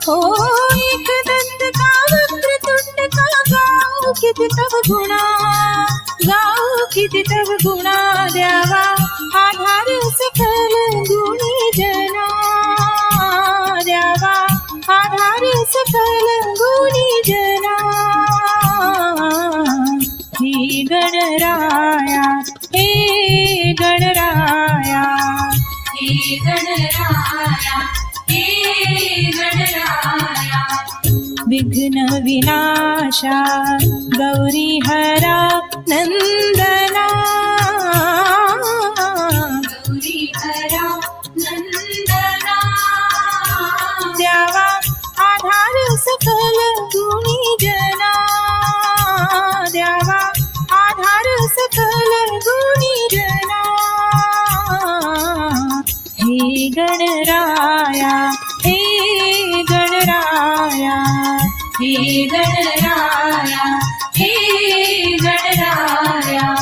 हो एक दंत का वक्रतुंड का गाऊ किती तव गुणा, गाऊ किती तव गुणा, द्यावा आधार सकल गुणी जना, द्यावा आधार सकल गुणी जना। हे गणराया हे गणराया हे गणराया हे गणराया, विघ्न विनाशा गौरी हरा नंदना, गौरी हरा नंदना, द्यावा आधार सकल गुणी जना, द्यावा आधार सकल गुणी जना। हे गणराया हे गणराया हे गणराया हे गणराया।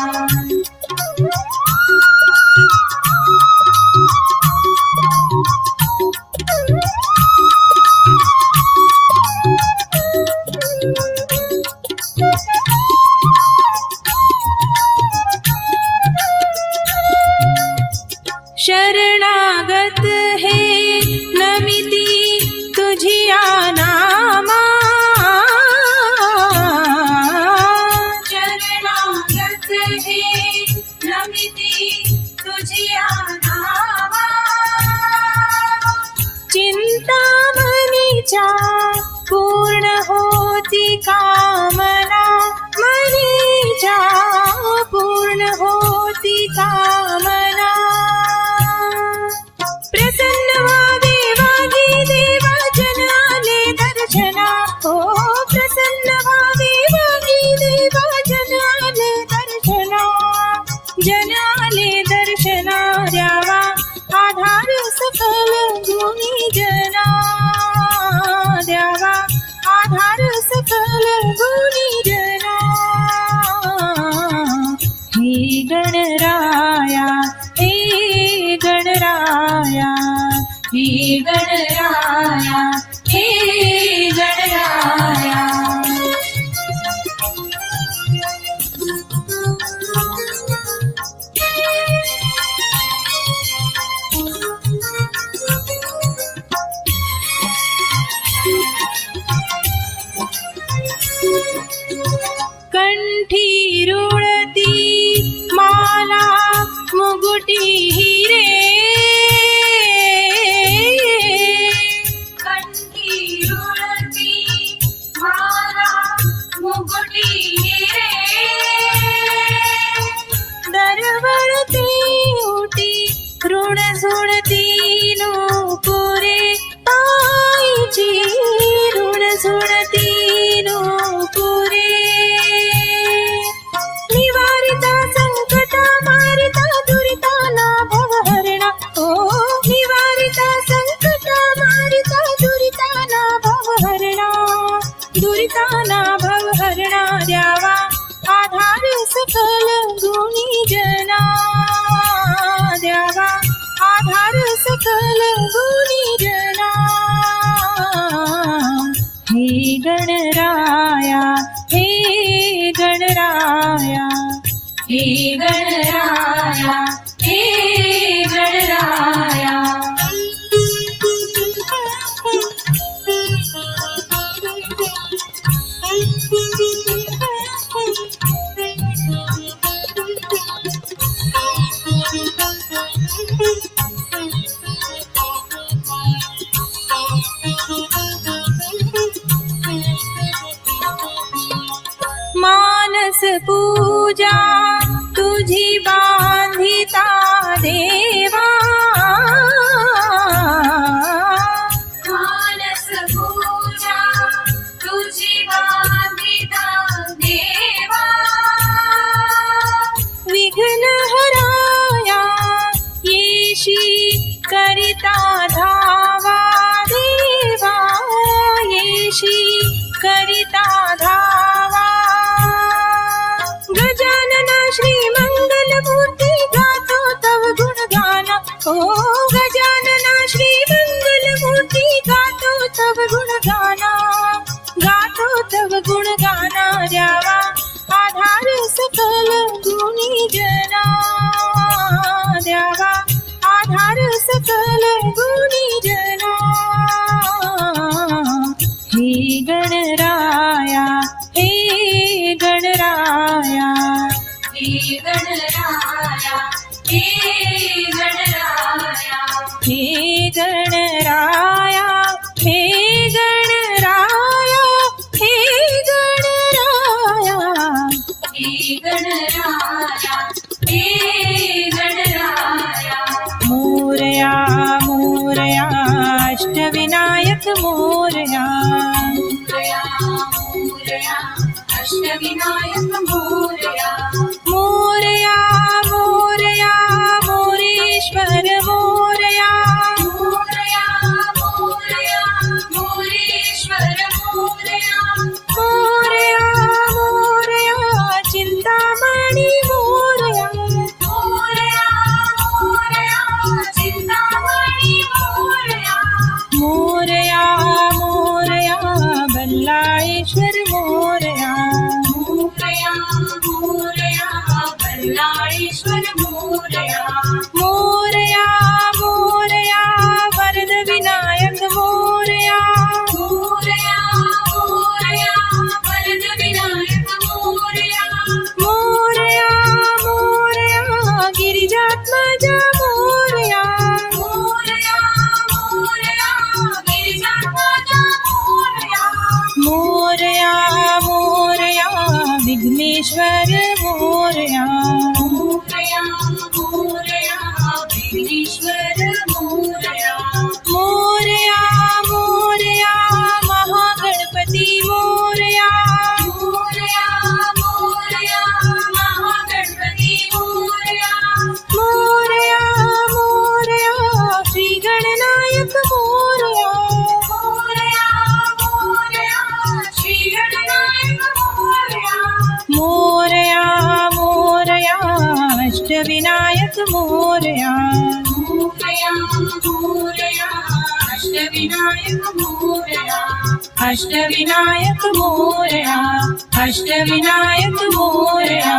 शरणागत हे नमिती तुझिया नामा, शरणागत हे नमिती तुझिया नामा, चिंतामणीच्या पूर्ण होती कामना, मनीच्या पूर्ण होती कामना। प्रसन्न व्हावे वागी देवा जन आले दर्शना, हो प्रसन्न व्हावे वागी देवा जन आले दर्शना, जन आले दर्शना, द्यावा आधार सकल गुणी जना, द्यावा आधार सकल गुणी जना। हे गणराया हे गणराया हे गणराया हे गणराया। कंठी रुळती माला मुगुटी हिरे, कंठी रुळती माला मुगुटी हिरे, दरवळती उटी ऋण झुणती नूपुरे, ताईची ऋण झुणती नूपुरे, निवारिता संकटा मारिता दुरिता ना भवहरणा, ओ निवारिता संकटा मारिता दुरिता ना भवहरणा, दुरिता ना भवहरणा, द्यावा आधार सकल गुणी जना, द्यावा आधार सकल गुणी जना। हे गणराया हे गणराया हे गणराया, हे गणराया. मानस पूजा तुझी बांधिता देवा, मानस पूजा तुझी बांधिता देवा. विघ्न हराया येशी करिता धावा देवा, येशी करिता धावा. गजानना श्री मंगलमूर्ती गातो तव गुणगाना, ओ गजानना श्री मंगलमूर्ती गातो तव गुणगाना, गातो तव गुणगाना. द्यावा आधार सकल गुणी जना, द्यावा आधार सकल गुणी जना. हे गणराया, हे गणराया, हे गणराया, हे गणराया, हे गणराया, हे गणराया, हे गणराया, हे गणराया, हे गणराया. मोरया मोरया अष्टविनायक मोरया, मोरया मोरया अष्टविनायक मोरया. मोरया मोरया मोरेश्वर मोरया, मोरया मोरया मोरेश्वर मोरया. मोरया मोरया चिंतामणी मोरया, मोरया मोरया चिंतामणी मोरया. मोरया मोरया बल्लाळेश्वर मोरया, मोरया मोरया बल्लाळेश्वर मोरया. मोरया मोरया वरद विनायक मोरया, मोरया मोरया वरद विनायक मोरया. मोरया मोरया गिरिजात्मज मोरया, मोरया मोरया गिरिजात्मज मोरया. मोरया मोरया विघ्नेश्वर मोरया, मोरया मोरया विघ्नेश्वर मोरया. मोरया मोरया महागणपती मोरया, मोरया मोरया महागणपती मोरया. मोरया मोरया श्री गणनायक मोरया, मोरया मोरया श्री गणनायक मोरया. मोरया मोरया अष्टविनायक मोरया, मोरया मोरया अष्टविनायक मोरया. अष्टविनायक मोरया, अष्टविनायक मोरया.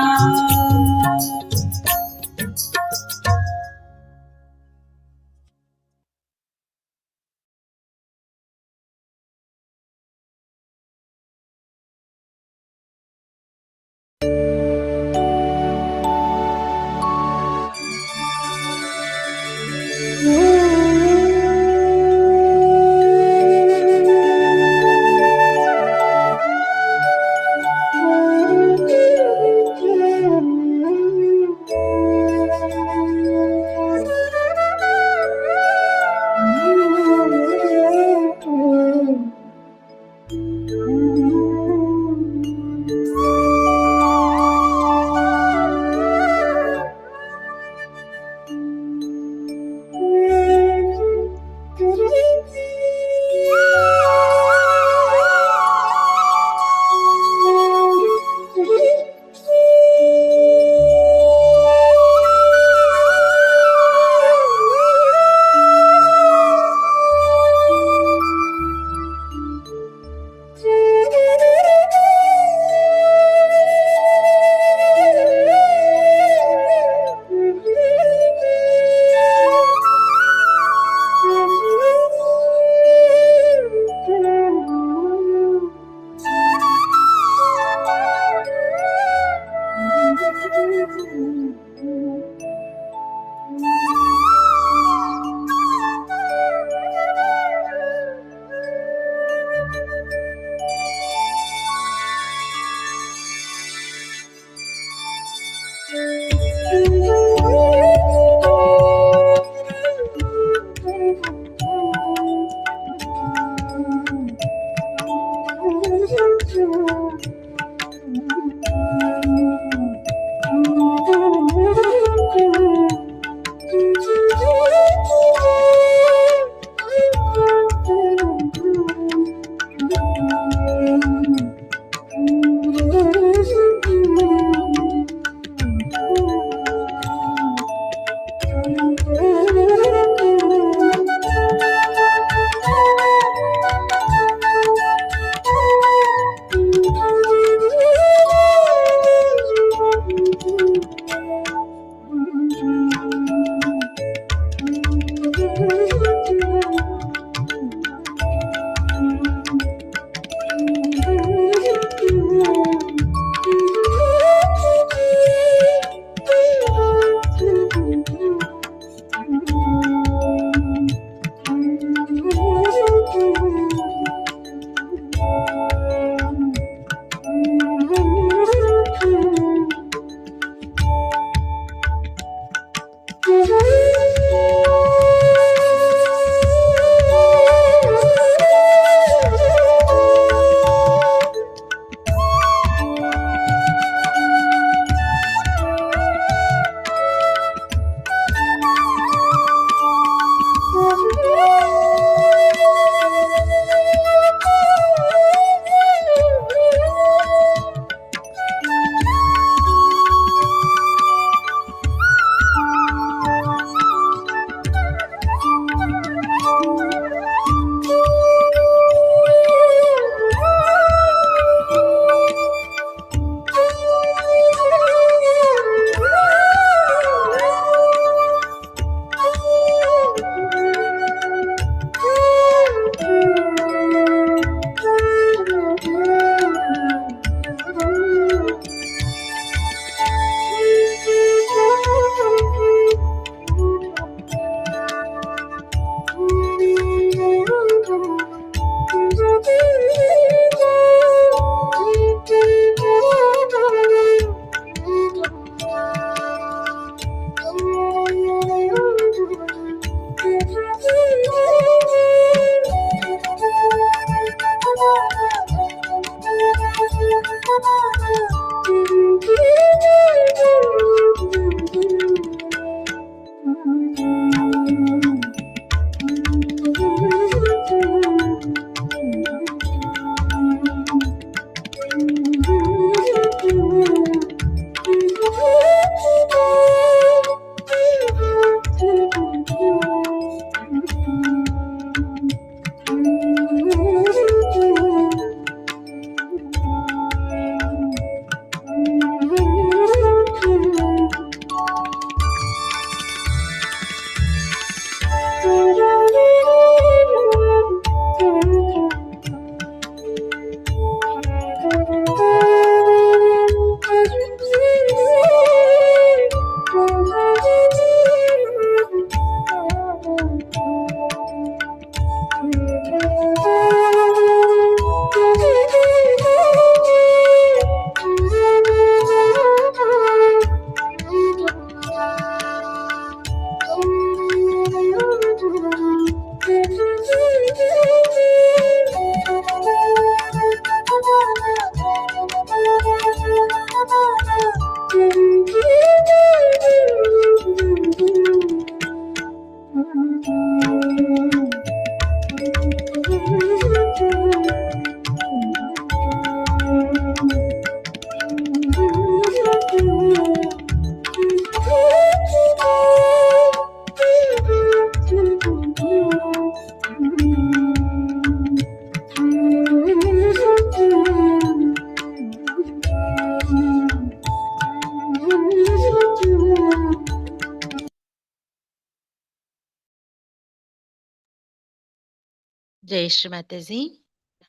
జై శ్రీ మాతాజీ.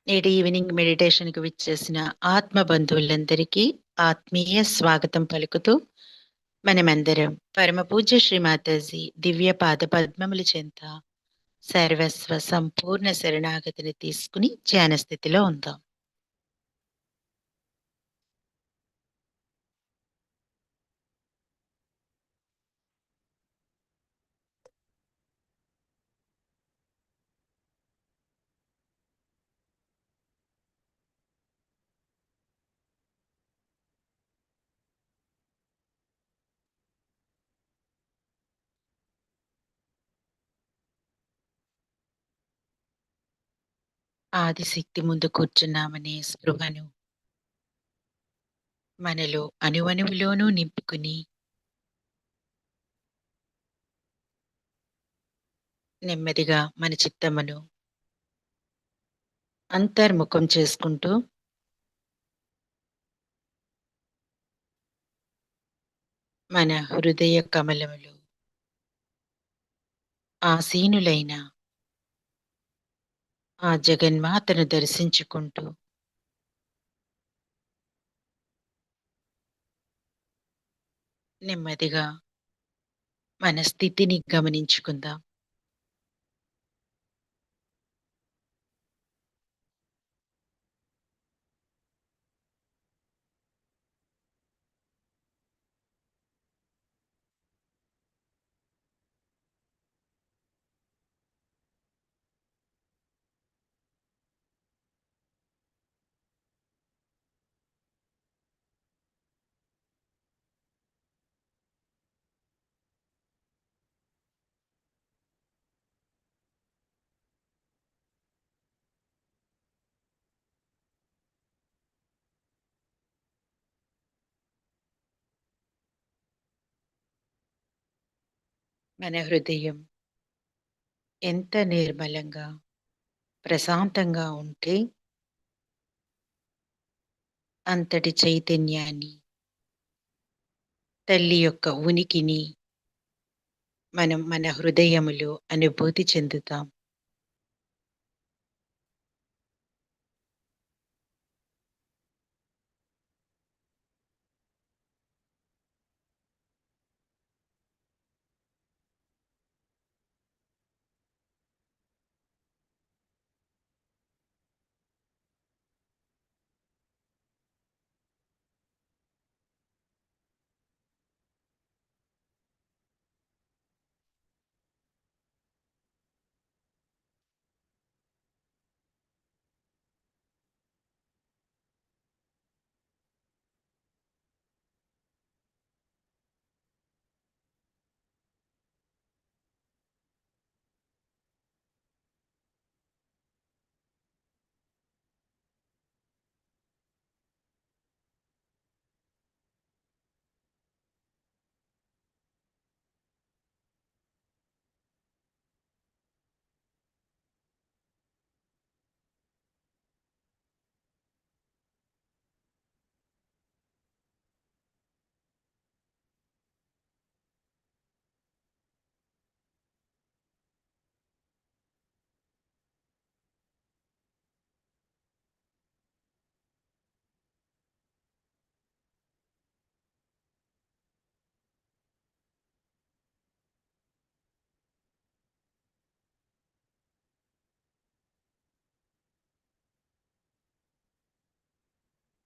నేటి ఈవినింగ్ మెడిటేషన్కి విచ్చేసిన ఆత్మ బంధువులందరికీ ఆత్మీయ స్వాగతం పలుకుతూ మనమందరం పరమ పూజ్య శ్రీ మాతాజీ దివ్య పాద పద్మముల చెంత సర్వస్వ సంపూర్ణ శరణాగతిని తీసుకుని ధ్యాన స్థితిలో ఉందాం. ఆదిశక్తి ముందు కూర్చున్నామనే స్పృహను మనలో అణువణువులోనూ నింపుకుని నెమ్మదిగా మన చిత్తమును అంతర్ముఖం చేసుకుంటూ మన హృదయ కమలములు ఆసీనులైన ఆ జగన్మాతను దర్శించుకుంటూ నెమ్మదిగా మన స్థితిని గమనించుకుందాం. మన హృదయం ఎంత నిర్మలంగా, ప్రశాంతంగా ఉంటే అంతటి చైతన్యాన్ని, తల్లి యొక్క ఉనికిని మనం మన హృదయములో అనుభూతి చెందుతాం.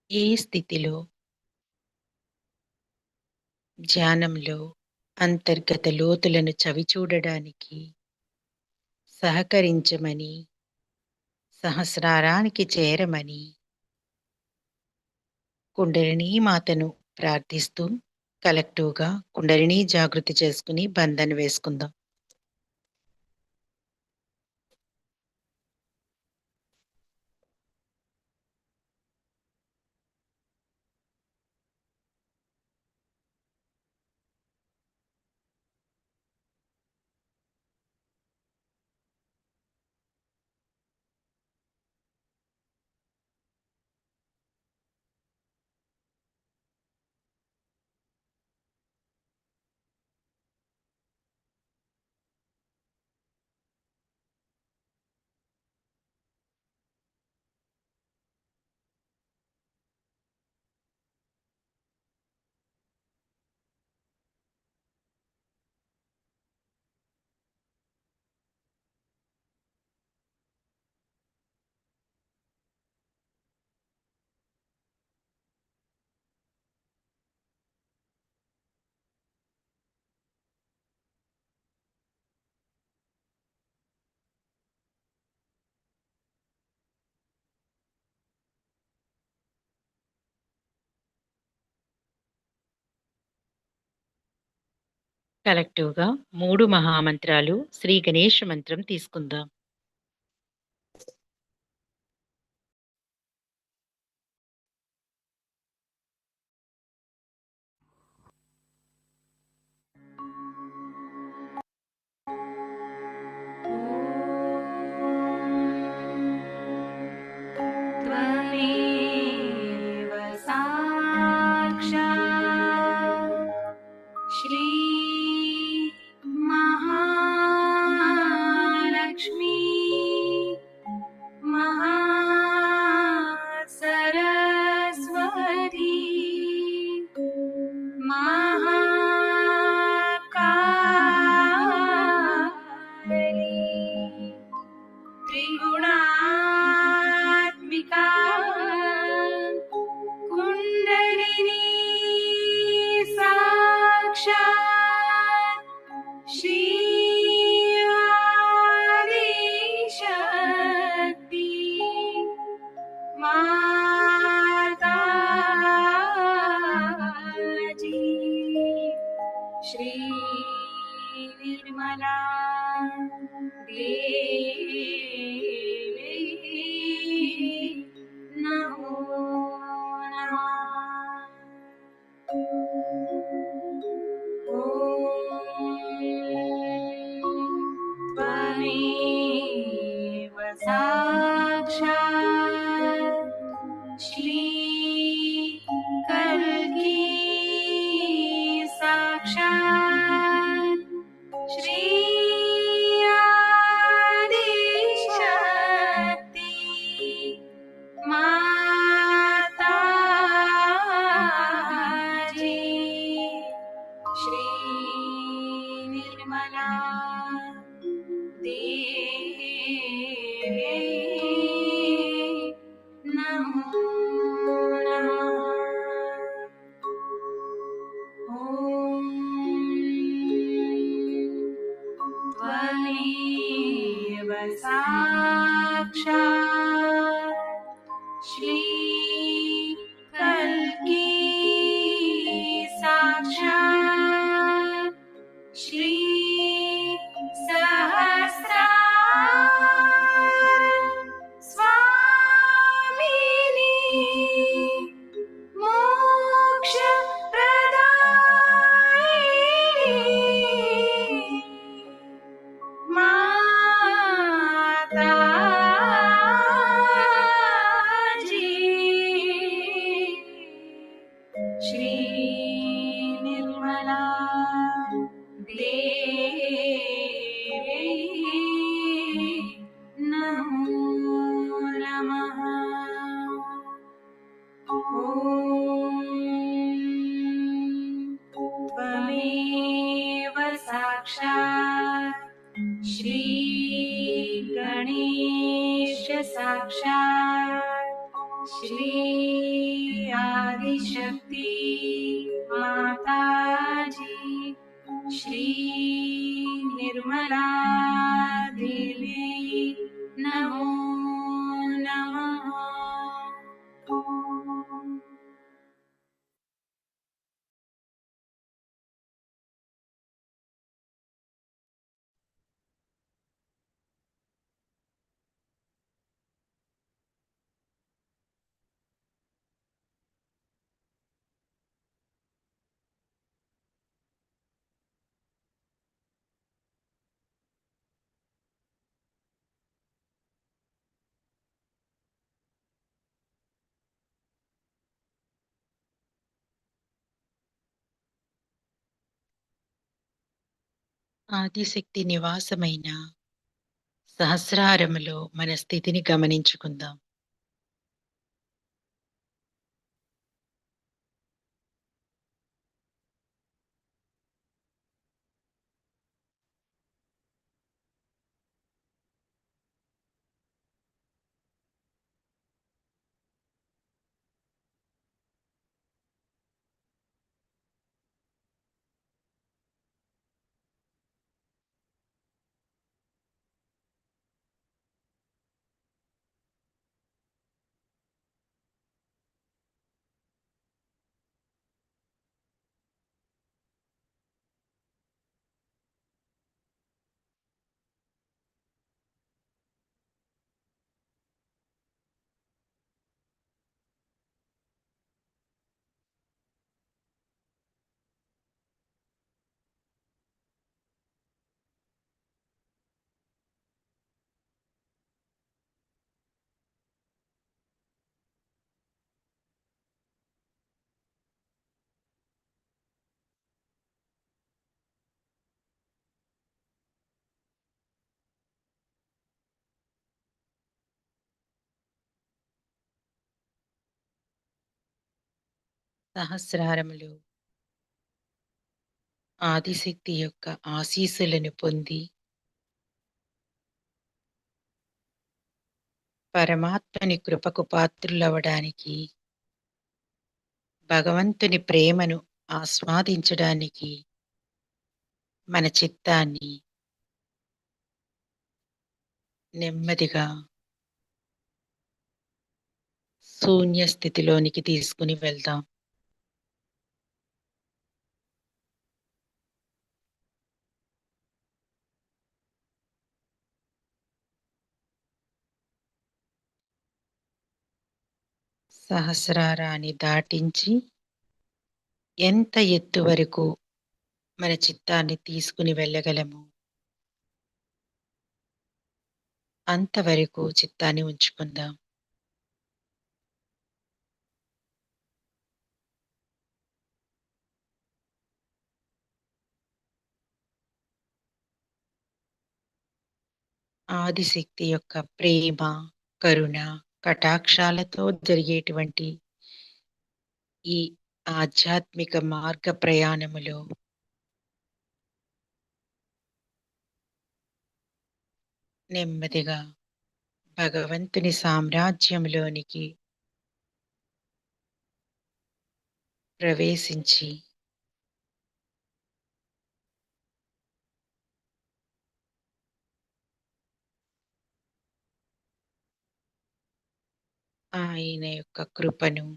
ఏ స్థితిలో, ధ్యానంలో అంతర్గత లోతులను చవిచూడడానికి సహకరించమని, సహస్రారానికి చేరమని కుండలినీ మాతను ప్రార్థిస్తూ కలెక్టివ్‌గా కుండలినీ జాగృతి చేసుకుని బంధన వేసుకుందాం. కలెక్టివ్‌గా 3 మహామంత్రాలు శ్రీ గణేష మంత్రం తీసుకుందాం. దేవి నమో నమః. त्वमेव साक्षात् श्री कल्की साक्षात् श्री आदिशक्ति माताजी श्री निर्मला देवी नमो नमः. ॐ त्वमेव साक्षात् श्री कल्की साक्षात् श्री सहस्रार स्वामिनी मोक्ष प्रदायिनी माताजी श्री निर्मला देवी नमो नमः. ॐ त्वमेव साक्षात् श्री गणेश साक्षात् श्री आदिशक्ति माताजी श्री निर्मला देवी नमो नमः. ఆదిశక్తి నివాసమైన సహస్రారములో మన స్థితిని గమనించుకుందాం. సహస్రారములు ఆదిశక్తి యొక్క ఆశీస్సులను పొంది పరమాత్మని కృపకు పాత్రులవడానికి, భగవంతుని ప్రేమను ఆస్వాదించడానికి మన చిత్తాన్ని నెమ్మదిగా శూన్య స్థితిలోనికి తీసుకుని వెళ్దాం. సహస్రారాన్ని దాటించి ఎంత ఎత్తు వరకు మన చిత్తాన్ని తీసుకుని వెళ్ళగలము అంతవరకు చిత్తాన్ని ఉంచుకుందాం. ఆదిశక్తి యొక్క ప్రేమ, కరుణ, కటాక్షాలతో జరిగేటువంటి ఈ ఆధ్యాత్మిక మార్గ ప్రయాణములో నెమ్మదిగా భగవంతుని సామ్రాజ్యంలోనికి ప్రవేశించి ఆయన యొక్క కృపను,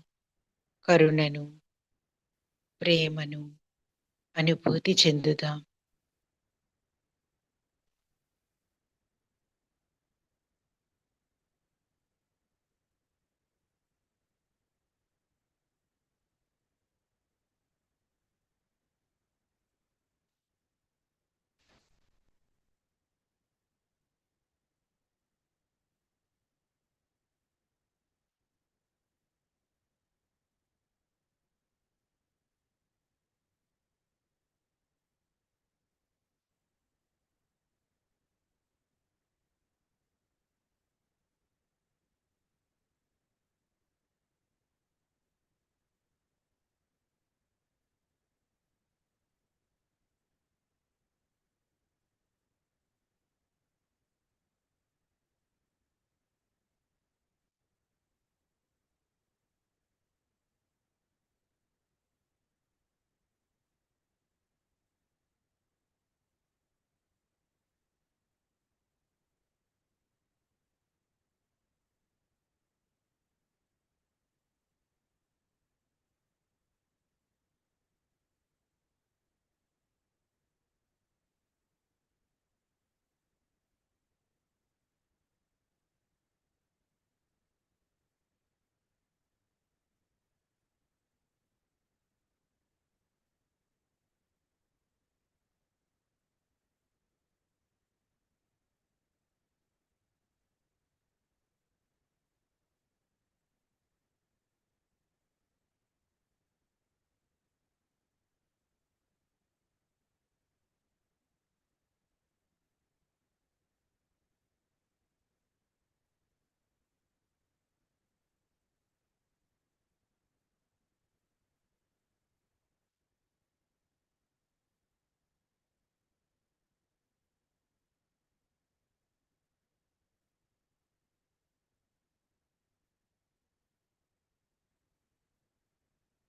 కరుణను, ప్రేమను అనుభూతి చెందుదాం.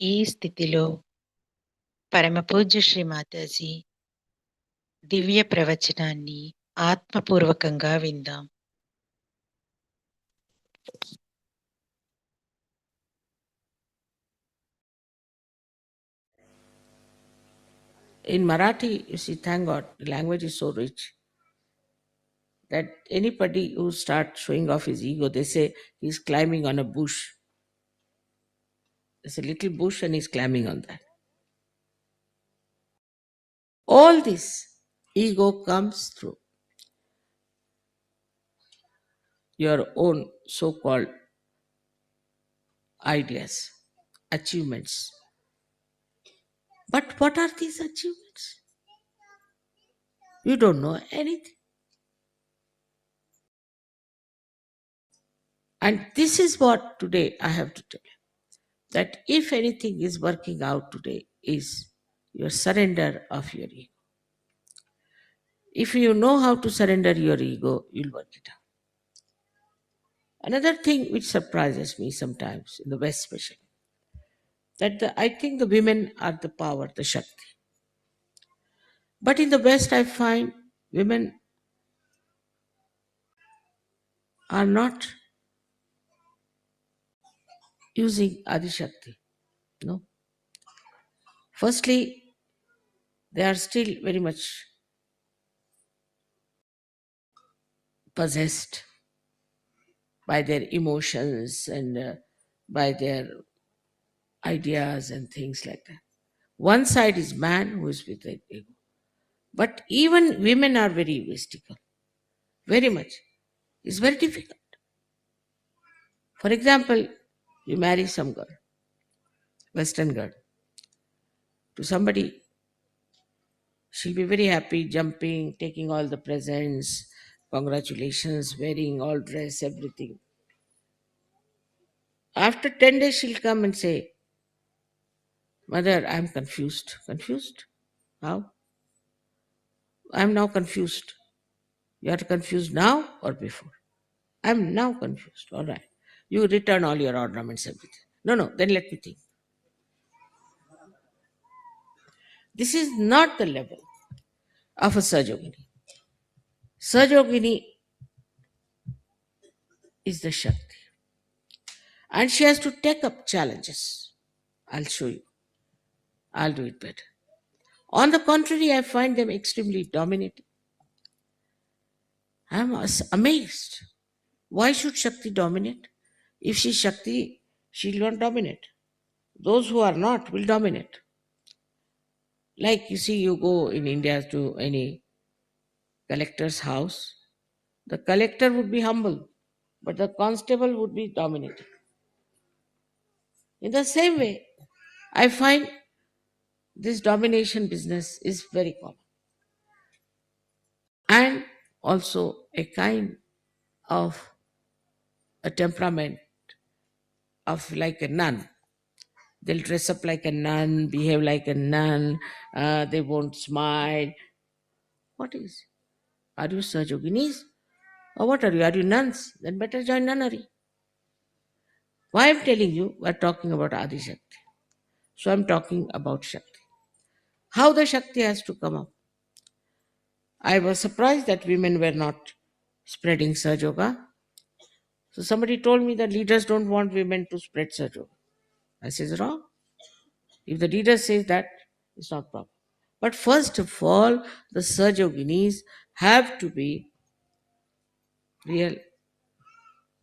ఈ స్థితిలో పరమపూజ్య శ్రీ మాతాజీ దివ్య ప్రవచనాన్ని ఆత్మపూర్వకంగా విందాం. In Marathi, you see, thank God, the language is so rich that anybody who starts showing off his ego, they say he's climbing on a bush. There's a little bush and he's climbing on that. All this ego comes through your own so called ideas, achievements. But what are these achievements? You don't know anything. And this is what today I have to tell you, that if anything is working out today is your surrender of your ego. If you know how to surrender your ego, you'll work it out. Another thing which surprises me sometimes, in the West especially, that I think the women are the power, the Shakti. But in the West, I find women are not using Adi Shakti. No. Firstly, they are still very much possessed by their emotions and by their ideas and things like that. One side is man who is with the ego. But even women are very egoistical, very much. It's very difficult. For example, you marry some girl, Western girl, to somebody, she'll be very happy, jumping, taking all the presents, congratulations, wearing all dress, everything. After 10 days, she'll come and say, Mother, I'm confused. Confused? How? I'm now confused. You are confused now or before? I'm now confused. All right. You return all your ornaments, everything. No, no, then let me think. This is not the level of a Sajogini. Sajogini is the Shakti. And she has to take up challenges. I'll show you. I'll do it better. On the contrary, I find them extremely dominating. I'm amazed. Why should Shakti dominate? If she's Shakti, she'll not dominate. Those who are not will dominate. Like you see, you go in India to any collector's house, the collector would be humble, but the constable would be dominating. In the same way, I find this domination business is very common. And also a kind of a temperament of like a nun. They'll dress up like a nun, behave like a nun, they won't smile. What is? Are you Sahajoginis? Or what are you? Are you nuns? Then better join nunnery. Why I'm telling you, we're talking about Adi Shakti. So I'm talking about Shakti. How the Shakti has to come up. I was surprised that women were not spreading Sahaja Yoga. So somebody told me that leaders don't want women to spread Sahaja Yoga. I says wrong. If the leader says that, it's not proper. But first of all, the Sahaja Yoginis have to be real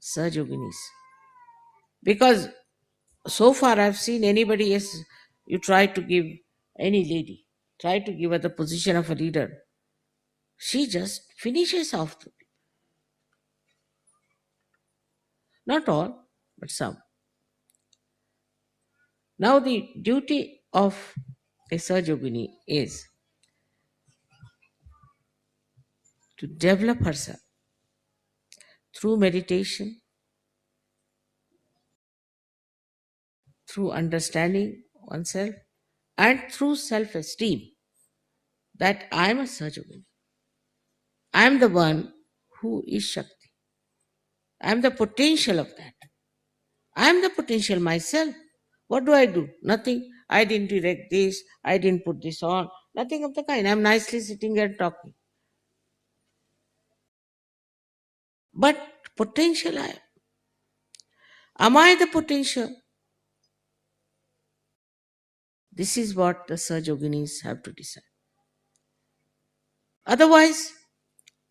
Sahaja Yoginis. Because so far I've seen anybody, yes, you try to give any lady, try to give her the position of a leader, she just finishes off. Not all, but some. Now the duty of a Sahajogini is to develop herself through meditation, through understanding oneself, and through self-esteem that I am a Sahajogini. I am the one who is Shakti. I am the potential of that. I am the potential myself. What do I do? Nothing. I didn't direct this. I didn't put this on. Nothing of the kind. I'm nicely sitting here talking. But potential I am. Am I the potential? This is what the Sahajoginis have to decide. Otherwise,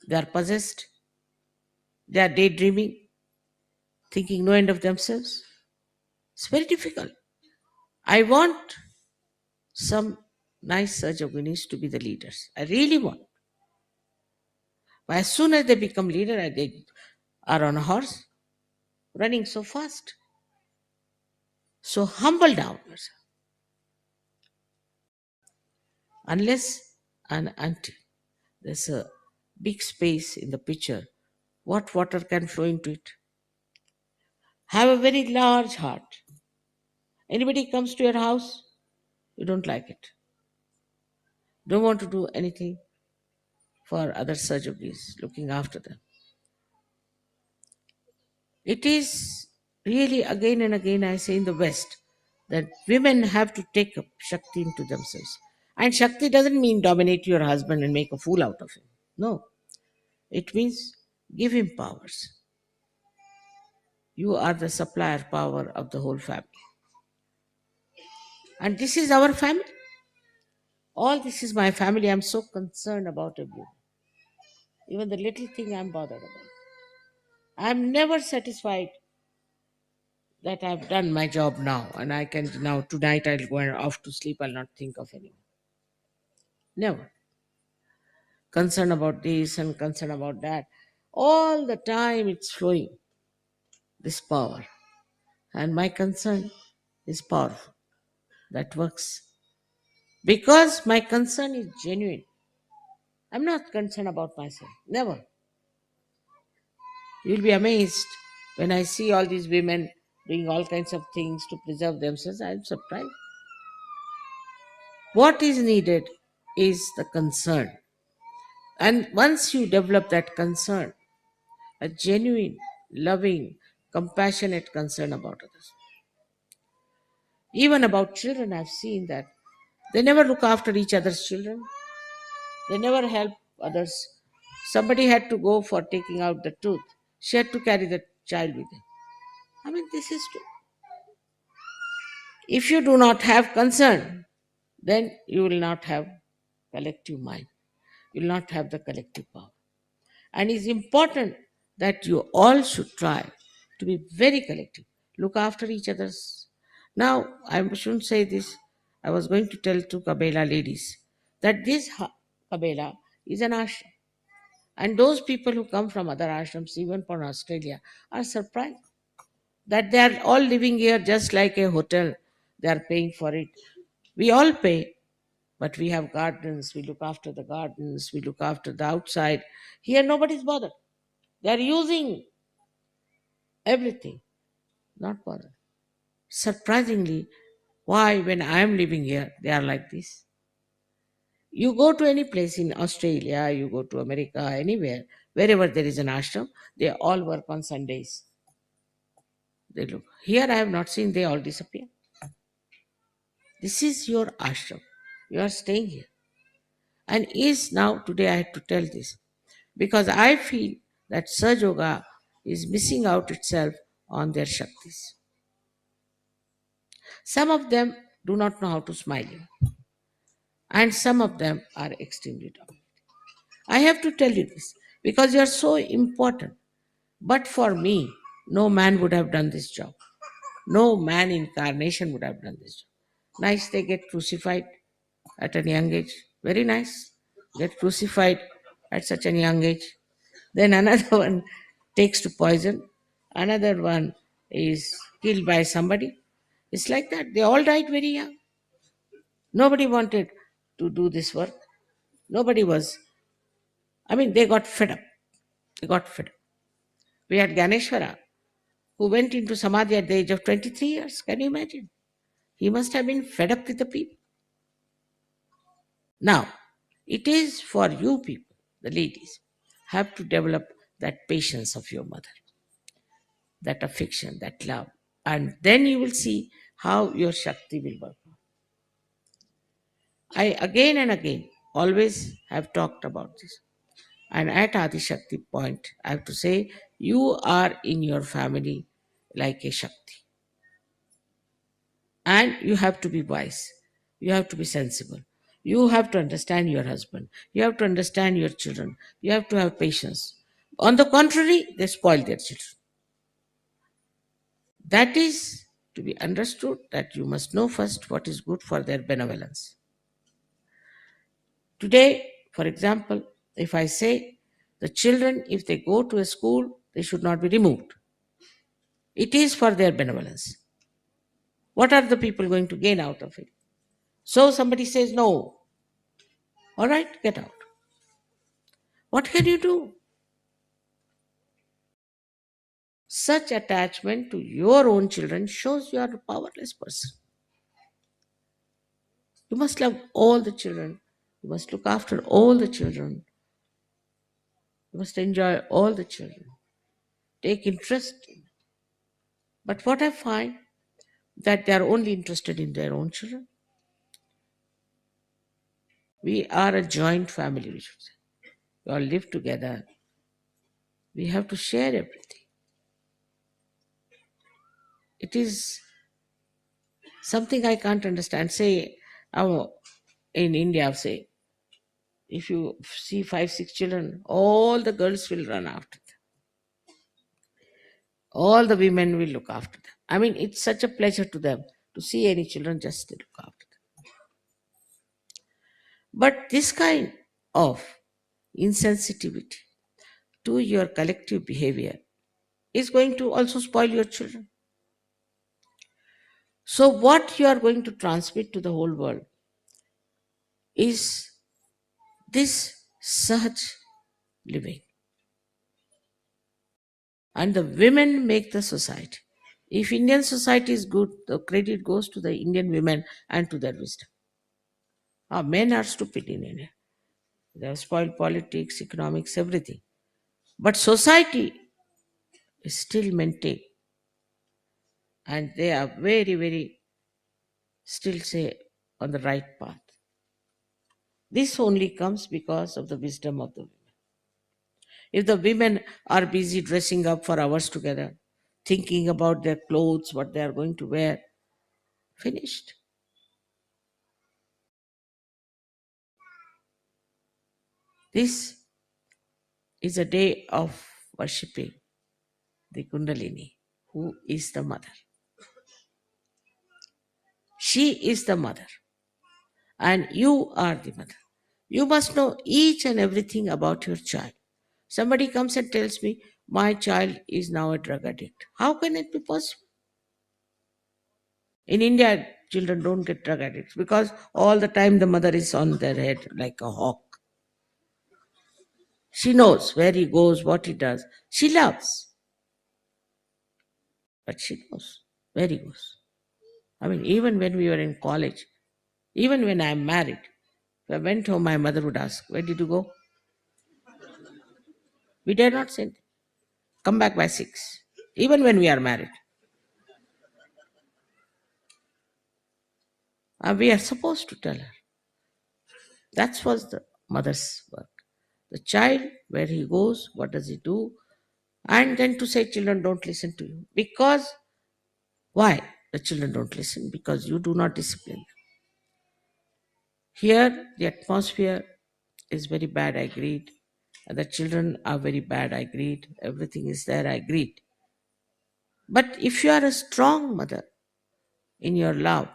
they are possessed. They are daydreaming, thinking no end of themselves. It's very difficult. I want some nice Sahajoginis to be the leaders. I really want. But as soon as they become leader, they are on a horse, running so fast. So humble down yourself. Unless and until there's a big space in the pitcher, what water can flow into it? Have a very large heart. Anybody comes to your house, you don't like it. Don't want to do anything for other surgeries, looking after them. It is really again and again I say in the West that women have to take up Shakti into themselves. And Shakti doesn't mean dominate your husband and make a fool out of him. No. It means give him powers. You are the supplier power of the whole family. And this is our family. All this is my family. I'm so concerned about everything. Even the little thing I'm bothered about. I'm never satisfied that I've done my job now and I can now, tonight I'll go off to sleep, I'll not think of anyone. Never. Concern about this and concern about that. All the time it's flowing, this power. And my concern is powerful. That works. Because my concern is genuine. I'm not concerned about myself. Never. You'll be amazed when I see all these women doing all kinds of things to preserve themselves. I'm surprised. What is needed is the concern. And once you develop that concern, a genuine, loving, compassionate concern about others. Even about children, I've seen that they never look after each other's children. They never help others. Somebody had to go for taking out the tooth. She had to carry the child with her. I mean, this is true. If you do not have concern, then you will not have collective mind. You will not have the collective power. And it's important that you all should try to be very collective. Look after each other's. Now, I shouldn't say this. I was going to tell two Kabela ladies that this Kabela is an ashram. And those people who come from other ashrams, even from Australia, are surprised that they are all living here just like a hotel. They are paying for it. We all pay, but we have gardens. We look after the gardens. We look after the outside. Here, nobody's bothered. They are using everything, not bothered. Surprisingly, why, when I am living here, they are like this? You go to any place in Australia, you go to America, anywhere, wherever there is an ashram, they all work on Sundays. They look. Here I have not seen, they all disappear. This is your ashram. You are staying here. And is now, today I had to tell this, because I feel that Saj Yoga is missing out itself on their Shaktis. Some of them do not know how to smile, and some of them are extremely dominant. I have to tell you this because you are so important. But for me, no man would have done this job. No man incarnation would have done this job. Nice, they get crucified at a young age. Very nice. Get crucified at such a young age. Then another one takes to poison. Another one is killed by somebody. It's like that. They all died very young. Nobody wanted to do this work. Nobody was. They got fed up. They got fed up. We had Ganeshwara, who went into Samadhi at the age of 23 years. Can you imagine? He must have been fed up with the people. Now, it is for you people, the ladies, have to develop that patience of your mother, that affection, that love. And then you will see how your Shakti will work. I again and again always have talked about this. And at Adi Shakti point, I have to say, you are in your family like a Shakti. And you have to be wise. You have to be sensible. You have to understand your husband. You have to understand your children. You have to have patience. On the contrary, they spoil their children. That is to be understood, that you must know first what is good for their benevolence. Today, for example, if I say the children, if they go to a school, they should not be removed. It is for their benevolence. What are the people going to gain out of it? So somebody says, no. All right, get out. What can you do? Such attachment to your own children shows you are a powerless person. You must love all the children. You must look after all the children. You must enjoy all the children. Take interest in. But what I find, that they are only interested in their own children. We are a joint family, we should say. We all live together. We have to share everything. It is something I can't understand. Say, in India, say, if you see 5-6 children, all the girls will run after them. All the women will look after them. I mean, it's such a pleasure to them to see any children, just to look after them. But this kind of insensitivity to your collective behavior is going to also spoil your children. So, what you are going to transmit to the whole world is this Sahaj living. And the women make the society. If Indian society is good, the credit goes to the Indian women and to their wisdom. Our men are stupid in India. They have spoiled politics, economics, everything. But society is still maintained. And they are very, very still say on the right path. This only comes because of the wisdom of the women. If the women are busy dressing up for hours together, thinking about their clothes, what they are going to wear, finished. This is a day of worshipping the Kundalini, who is the mother. She is the mother, and you are the mother. You must know each and everything about your child. Somebody comes and tells me, my child is now a drug addict. How can it be possible? In India, children don't get drug addicts because all the time the mother is on their head like a hawk. She knows where he goes, what he does. She loves, but she knows where he goes. I mean, even when we were in college, even when I'm married, if I went home, my mother would ask, where did you go? We dare not say, come back by 6, even when we are married. And we are supposed to tell her. That was the mother's work. The child, where he goes, what does he do? And then to say, children don't listen to you. Because, why the children don't listen? Because you do not discipline them. Here, the atmosphere is very bad, I agreed. And the children are very bad, I agreed. Everything is there, I agreed. But if you are a strong mother in your love,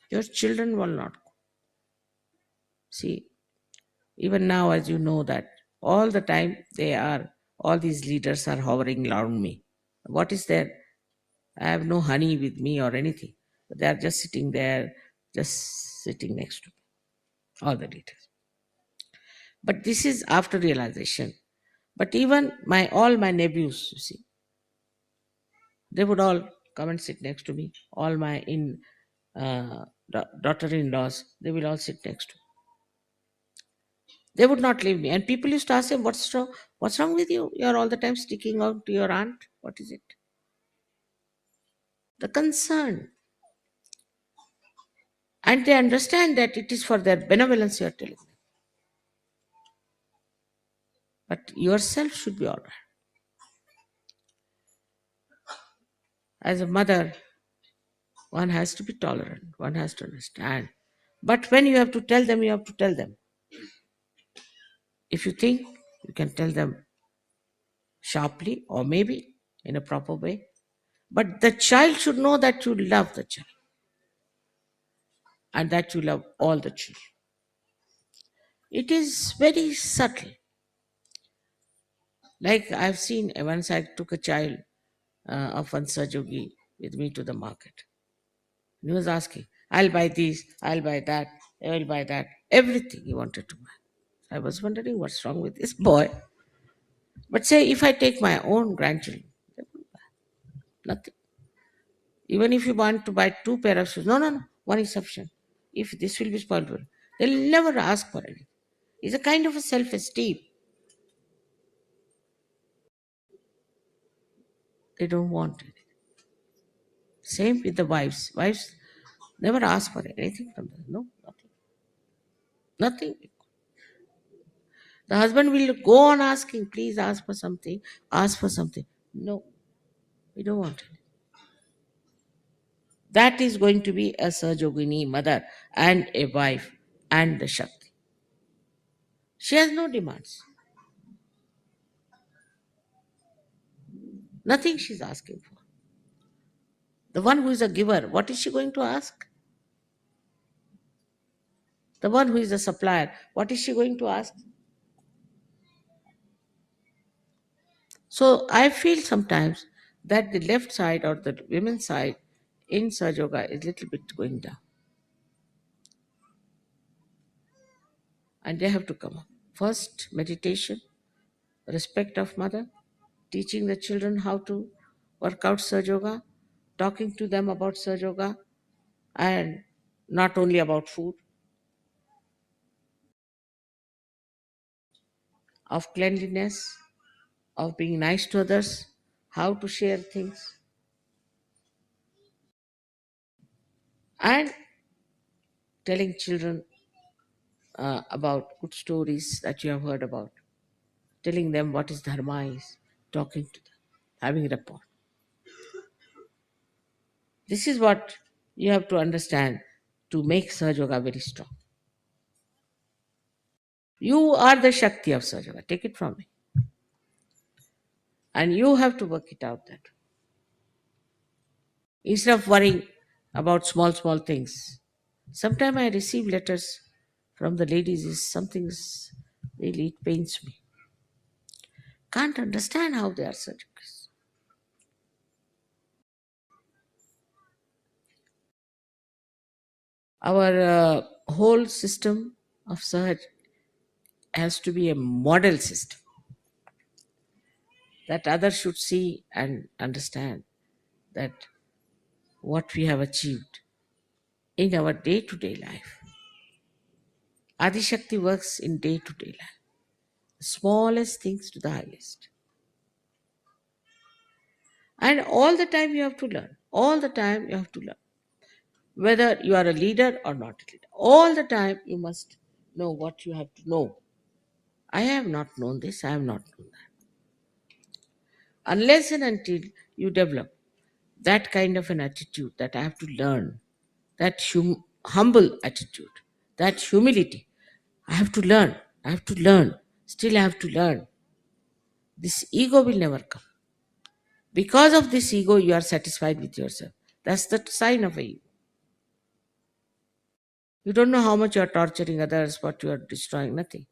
your children will not go. See, even now, as you know, that all the time all these leaders are hovering around me. What is there? I have no honey with me or anything. But they are just sitting there, just sitting next to me, all the leaders. But this is after realization. But even all my nephews, you see, they would all come and sit next to me. All my daughter-in-laws, they will all sit next to me. They would not leave me. And people used to ask him, what's wrong? What's wrong with you? You're all the time sticking out to your aunt. What is it? The concern. And they understand that it is for their benevolence you're telling them. But yourself should be all right. As a mother, one has to be tolerant. One has to understand. But when you have to tell them, you have to tell them. If you think, you can tell them sharply or maybe in a proper way. But the child should know that you love the child and that you love all the children. It is very subtle. Like I've seen, once I took a child of one Sajogi with me to the market. And he was asking, I'll buy this, I'll buy that, I will buy that. Everything he wanted to buy. I was wondering what's wrong with this boy. But say if I take my own grandchildren, they won't buy nothing. Even if you want to buy 2 pair of shoes, no, one is sufficient. If this will be spoiled, they'll never ask for anything. It's a kind of a self-esteem. They don't want it. Same with the wives. Wives never ask for anything from them. No, nothing. Nothing. The husband will go on asking, please ask for something, ask for something. No, we don't want it. That is going to be a Sajogini mother and a wife and the Shakti. She has no demands. Nothing she's asking for. The one who is a giver, what is she going to ask? The one who is a supplier, what is she going to ask? So I feel sometimes that the left side or the women's side in Sahaja Yoga is a little bit going down. And they have to come up. First, meditation, respect of mother, teaching the children how to work out Sahaja Yoga, talking to them about Sahaja Yoga, and not only about food, of cleanliness, of being nice to others, how to share things, and telling children about good stories that you have heard about, telling them what is dharma is, talking to them, having rapport. This is what you have to understand to make Sahaja Yoga very strong. You are the Shakti of Sahaja Yoga. Take it from me. And you have to work it out that way. Instead of worrying about small, small things. Sometimes I receive letters from the ladies, is something really it pains me. Can't understand how they are such. Our whole system of Sahaj has to be a model system that others should see and understand that what we have achieved in our day to day life. Adi Shakti works in day to day life, the smallest things to the highest. And all the time you have to learn. All the time you have to learn. Whether you are a leader or not a leader. All the time you must know what you have to know. I have not known this, I have not known that. Unless and until you develop that kind of an attitude that I have to learn, that humble attitude, that humility, I have to learn, I have to learn, still I have to learn. This ego will never come. Because of this ego, you are satisfied with yourself. That's the sign of a ego. You don't know how much you are torturing others, but you are destroying nothing.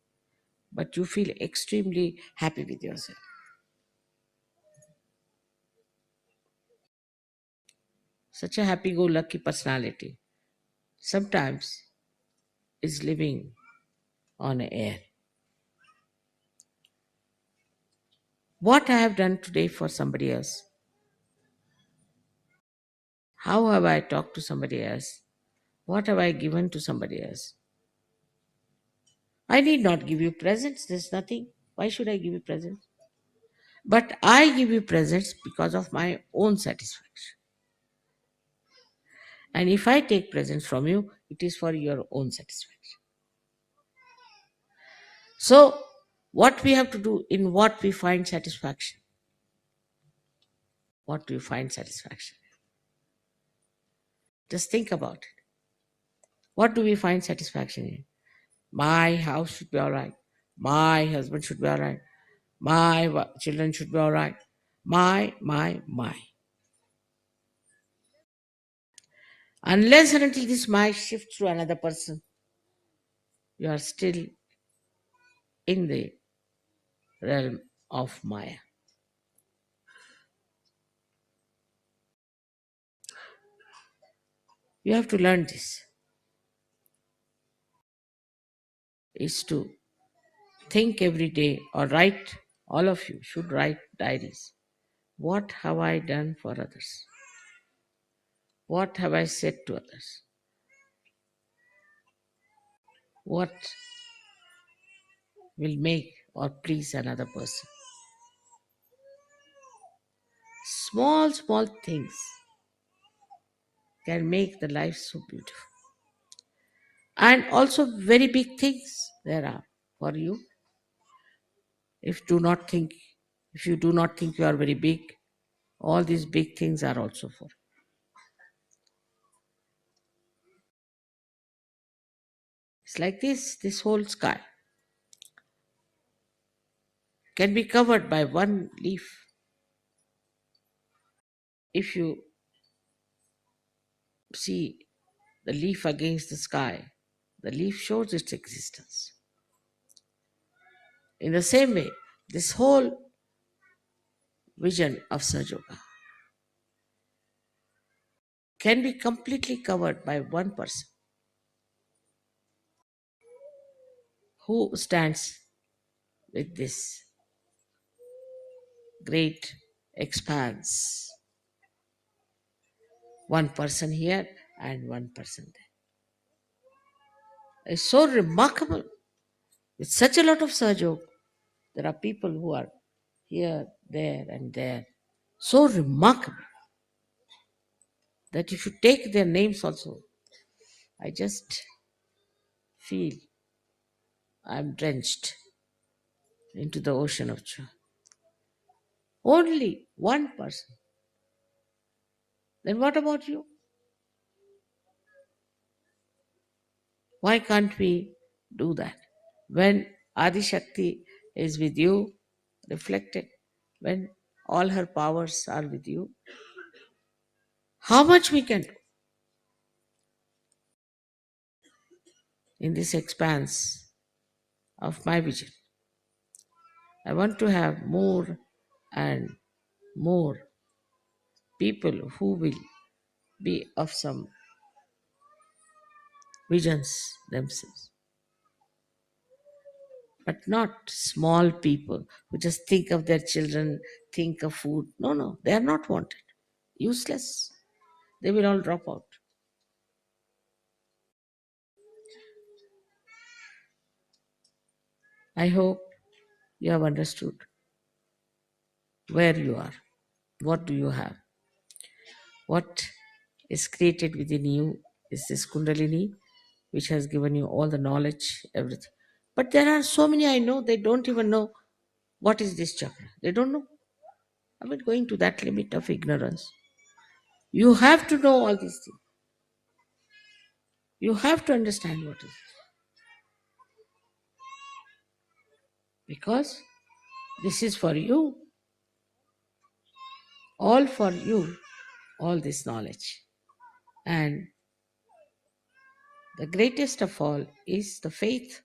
But you feel extremely happy with yourself. Such a happy go lucky personality sometimes is living on air. What I have done today for somebody else, how have I talked to somebody else, what have I given to somebody else. I need not give you presents, there's nothing. Why should I give you presents? But I give you presents because of my own satisfaction. And if I take presents from you, it is for your own satisfaction. So, what we have to do, in what we find satisfaction? What do you find satisfaction? Just think about it. What do we find satisfaction in? My house should be all right. My husband should be all right. My children should be all right. My. Unless and until this my shifts to another person, you are still in the realm of Maya. You have to learn this. Is to think every day or write, all of you should write diaries. What have I done for others? What have I said to others? What will make or please another person? Small, small things can make the life so beautiful. And also very big things there are for you. If you do not think you are very big, all these big things are also for you. It's like this whole sky can be covered by one leaf. If you see the leaf against the sky, the leaf shows its existence. In the same way, this whole vision of Sahaja can be completely covered by one person who stands with this great expanse. One person here and one person there. It's so remarkable. With such a lot of Sahaja, there are people who are here, there, and there. So remarkable that if you take their names also, I just feel I'm drenched into the ocean of joy. Only one person. Then what about you? Why can't we do that? When Adi Shakti is with you, reflected, when all her powers are with you, how much we can do in this expanse of my vision. I want to have more and more people who will be of some visions themselves, but not small people who just think of their children, think of food. No, no, they are not wanted. Useless. They will all drop out. I hope you have understood where you are. What do you have? What is created within you is this Kundalini, which has given you all the knowledge, everything. But there are so many I know, they don't even know what is this chakra. They don't know. I mean, going to that limit of ignorance. You have to know all these things. You have to understand what is it. Because this is for you, all for you, all this knowledge. And the greatest of all is the faith,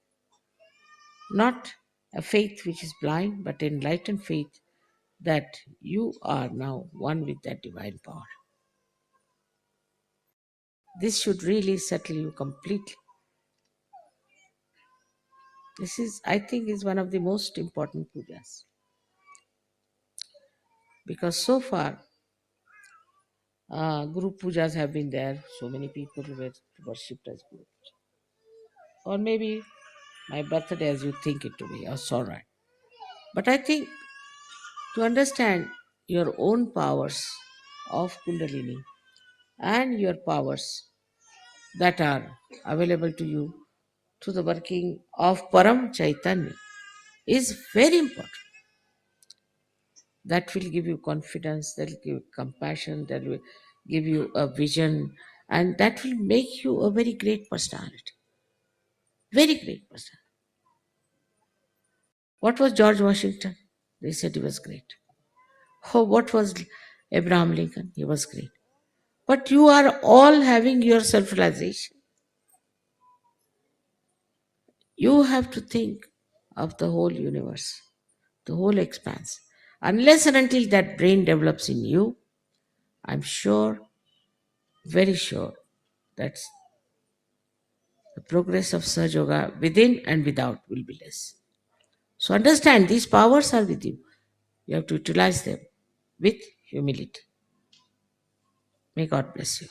not a faith which is blind, but enlightened faith that you are now one with that divine power. This should really settle you completely. This is, I think, is one of the most important pujas. Because so far, Guru pujas have been there. So many people were worshipped as Guru. Or maybe my birthday as you think it to be. That's all right. But I think to understand your own powers of Kundalini and your powers that are available to you through the working of Param Chaitanya is very important. That will give you confidence, that will give you compassion, that will give you a vision, and that will make you a very great personality. Very great personality. What was George Washington? They said he was great. Oh, what was Abraham Lincoln? He was great. But you are all having your self realization. You have to think of the whole universe, the whole expanse. Unless and until that brain develops in you, I'm sure, very sure, that the progress of Sahaja Yoga within and without will be less. So understand these powers are with you. You have to utilize them with humility. May God bless you.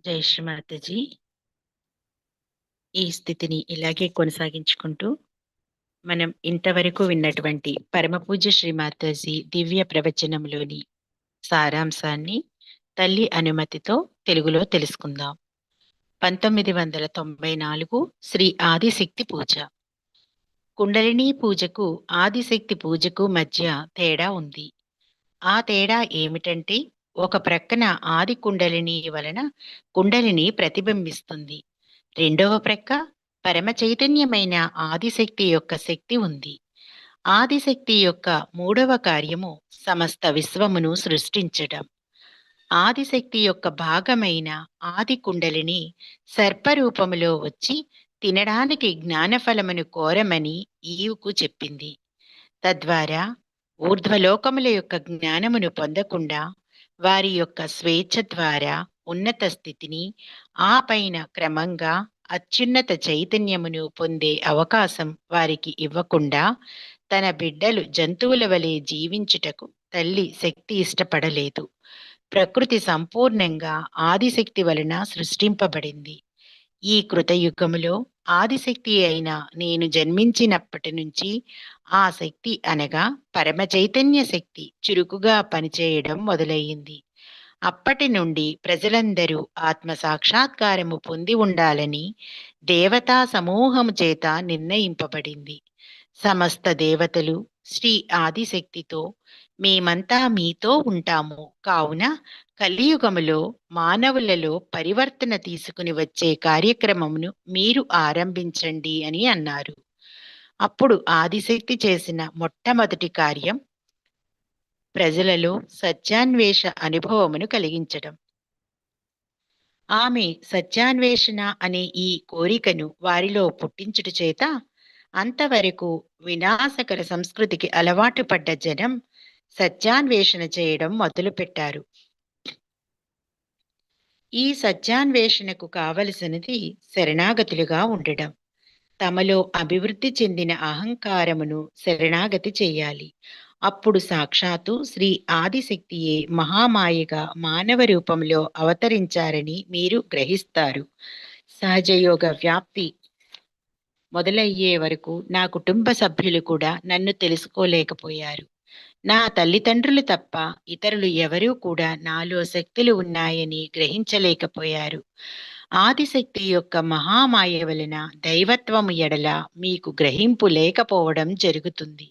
జై శ్రీ మాతాజీ. ఈ స్థితిని ఇలాగే కొనసాగించుకుంటూ మనం ఇంతవరకు విన్నటువంటి పరమ పూజ్య శ్రీ మాతాజీ దివ్య ప్రవచనంలోని సారాంశాన్ని తల్లి అనుమతితో తెలుగులో తెలుసుకుందాం. 1994 శ్రీ ఆదిశక్తి పూజ. కుండలిని పూజకు ఆదిశక్తి పూజకు మధ్య తేడా ఉంది. ఆ తేడా ఏమిటంటే, ఒక ప్రక్కన ఆది కుండలిని వలన కుండలిని ప్రతిబింబిస్తుంది, రెండవ ప్రక్క పరమ చైతన్యమైన ఆదిశక్తి యొక్క శక్తి ఉంది. ఆదిశక్తి యొక్క మూడవ కార్యము సమస్త విశ్వమును సృష్టించడం. ఆదిశక్తి యొక్క భాగమైన ఆది కుండలిని సర్పరూపములో వచ్చి తినడానికి జ్ఞానఫలమును కోరమని ఈవుకు చెప్పింది. తద్వారా ఊర్ధ్వలోకముల యొక్క జ్ఞానమును పొందకుండా వారి యొక్క స్వేచ్ఛ ద్వారా ఉన్నత స్థితిని, ఆ పైన క్రమంగా అత్యున్నత చైతన్యమును పొందే అవకాశం వారికి ఇవ్వకుండా తన బిడ్డలు జంతువుల వలె జీవించుటకు తల్లి శక్తి ఇష్టపడలేదు. ప్రకృతి సంపూర్ణంగా ఆదిశక్తి వలన సృష్టింపబడింది. ఈ కృతయుగములో ఆదిశక్తి అయిన నేను జన్మించినప్పటి నుంచి ఆ శక్తి అనగా పరమ చైతన్య శక్తి చురుకుగా పనిచేయడం మొదలయ్యింది. అప్పటి నుండి ప్రజలందరూ ఆత్మ సాక్షాత్కారము పొంది ఉండాలని దేవతా సమూహము చేత నిర్ణయింపబడింది. సమస్త దేవతలు శ్రీ ఆదిశక్తితో మేమంతా మీతో ఉంటాము, కావున కలియుగములో మానవులలో పరివర్తన తీసుకుని వచ్చే కార్యక్రమమును మీరు ఆరంభించండి అని అన్నారు. అప్పుడు ఆదిశక్తి చేసిన మొట్టమొదటి కార్యం ప్రజలలో సత్యాన్వేష అనుభవమును కలిగించడం. ఆమె సత్యాన్వేషణ అనే ఈ కోరికను వారిలో పుట్టించుట చేత అంతవరకు వినాశకర సంస్కృతికి అలవాటు పడ్డ జనం సత్యాన్వేషణ చేయడం మొదలుపెట్టారు. ఈ సత్యాన్వేషణకు కావలసినది శరణాగతులుగా ఉండడం. తమలో అభివృద్ధి చెందిన అహంకారమును శరణాగతి చేయాలి. అప్పుడు సాక్షాత్తు శ్రీ ఆదిశక్తియే మహామాయగా మానవ రూపంలో అవతరించారని మీరు గ్రహిస్తారు. సహజయోగ వ్యాప్తి మొదలయ్యే వరకు నా కుటుంబ సభ్యులు కూడా నన్ను తెలుసుకోలేకపోయారు. నా తల్లిదండ్రులు తప్ప ఇతరులు ఎవరూ కూడా నాలో శక్తులు ఉన్నాయని గ్రహించలేకపోయారు. ఆదిశక్తి యొక్క మహామాయ వలన దైవత్వము ఎడల మీకు గ్రహింపు లేకపోవడం జరుగుతుంది.